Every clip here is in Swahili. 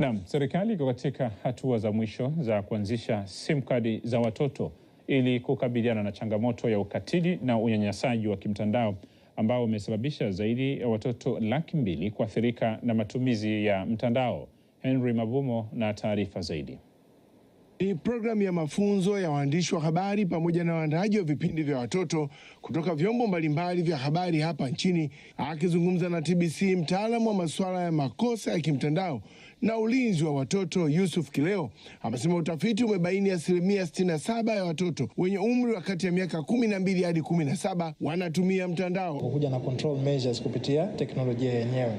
Naam, serikali iko katika hatua za mwisho za kuanzisha SIM kadi za watoto ili kukabiliana na changamoto ya ukatili na unyanyasaji wa kimtandao ambao umesababisha zaidi ya watoto 200,000 kuathirika na matumizi ya mtandao. Henry Mabumo na taarifa zaidi. Ni programu ya mafunzo ya waandishi wa habari pamoja na waandaaji wa vipindi vya watoto kutoka vyombo mbalimbali vya habari hapa nchini. Akizungumza na TBC, mtaalamu wa masuala ya makosa ya kimtandao na ulinzi wa watoto Yusuf Kileo amesema utafiti umebaini 67% ya watoto wenye umri wa kati ya miaka 12 hadi 17 wanatumia mtandao. Kuja na control measures kupitia teknolojia yenyewe,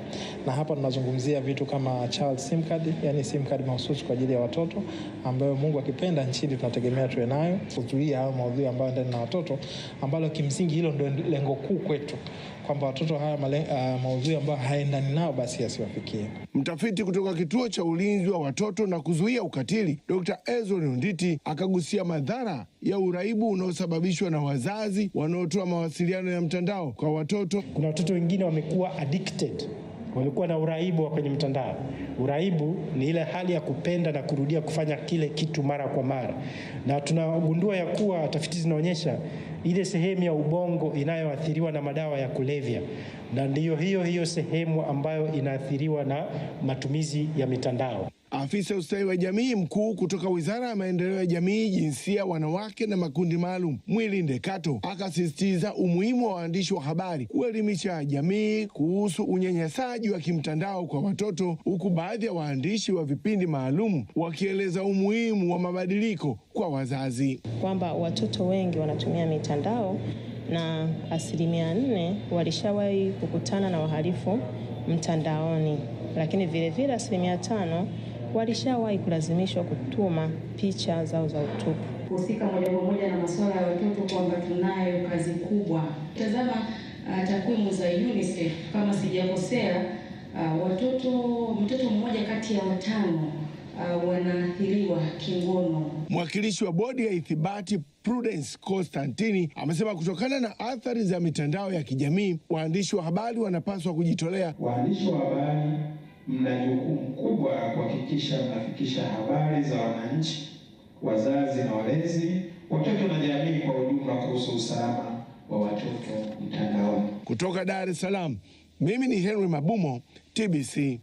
na hapa tunazungumzia vitu kama child SIM card, yani SIM card mahususi kwa ajili ya watoto ambayo Mungu akipenda nchini tunategemea tuwe nayo, kuzuia hao maudhui ambayo ndani na watoto, ambalo kimsingi hilo ndio lengo kuu kwetu, kwamba watoto haya maudhui ambayo haendani nao basi yasiwafikie. Mtafiti kutoka kituo cha ulinzi wa watoto na kuzuia ukatili, Dr. Ezon Nditi, akagusia madhara ya uraibu unaosababishwa na wazazi wanaotoa mawasiliano ya mtandao kwa watoto. Kuna watoto wengine wamekuwa addicted, wamekuwa na uraibu wa kwenye mtandao. Uraibu ni ile hali ya kupenda na kurudia kufanya kile kitu mara kwa mara, na tunagundua ya kuwa tafiti zinaonyesha ile sehemu ya ubongo inayoathiriwa na madawa ya kulevya, na ndiyo hiyo sehemu ambayo inaathiriwa na matumizi ya mitandao. Afisa ustawi wa jamii mkuu kutoka Wizara ya Maendeleo ya Jamii, Jinsia, Wanawake na Makundi Maalum, Mwilinde Kato, akasisitiza umuhimu wa waandishi wa habari kuelimisha jamii kuhusu unyanyasaji wa kimtandao kwa watoto, huku baadhi ya waandishi wa vipindi maalum wakieleza umuhimu wa mabadiliko kwa wazazi, kwamba watoto wengi wanatumia mitandao na 4% walishawahi kukutana na wahalifu mtandaoni, lakini vile 5% walishawahi kulazimishwa kutuma picha zao za utupu. Husika moja kwa moja na masuala ya watoto, kwamba tunayo kazi kubwa. Tazama takwimu za UNICEF, kama sijakosea, mtoto mmoja kati ya 5 wanaathiriwa kingono. Mwakilishi wa bodi ya ithibati Prudence Constantini amesema kutokana na athari za mitandao ya kijamii, waandishi wa habari wanapaswa kujitolea. Waandishi wa habari mna jukumu kubwa kuhakikisha mnafikisha habari za wananchi, wazazi na walezi, watoto na jamii kwa ujumla kuhusu usalama wa watoto mtandaoni. Kutoka Dar es Salaam, mimi ni Henry Mabumo, TBC.